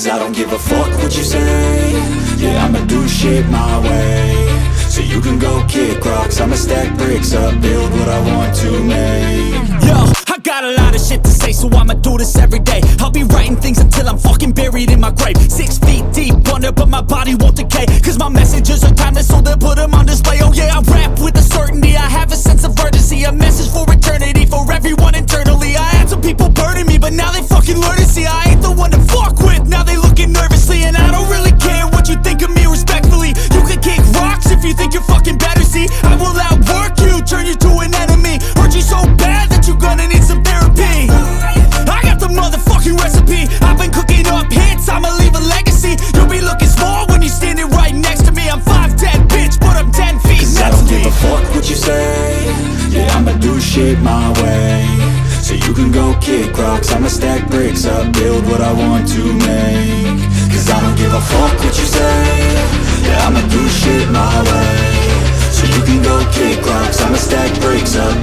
Cause I don't give a fuck what you say. Yeah, I'ma do shit my way. So you can go kick rocks, I'ma stack bricks up, build what I want to make. Yo, I got a lot of shit to say, so I'ma do this every day. I'll be writing things until I'm fucking buried in my grave. 6 feet deep under, but my body won't decay. Cause my messages are timeless, so they'll put them on display. Oh yeah, I rap with a certainty, I have a sense of urgency. A message for eternity, for everyone internally. I had some people burning me, but now they fucking learn to see I ain't the one to fuck with, now they looking nervously. And I don't really care what you think of me, respectfully. You can kick rocks if you think you're fucking better, see. I will outwork you, turn you to an enemy. Hurt you so bad that you're gonna need some therapy. I got the motherfucking recipe, I've been cooking up hits, I'ma leave a legacy. You'll be looking small when you're standing right next to me. I'm 5'10", bitch, but I'm 10 feet. Cause I don't give a fuck what you say. Yeah, I'ma do shit my way. So you can go kick rocks, I'ma stack bricks up, build what I want to make. Cause I don't give a fuck what you say. Yeah, I'ma do shit my way. So you can go kick rocks, I'ma stack bricks up,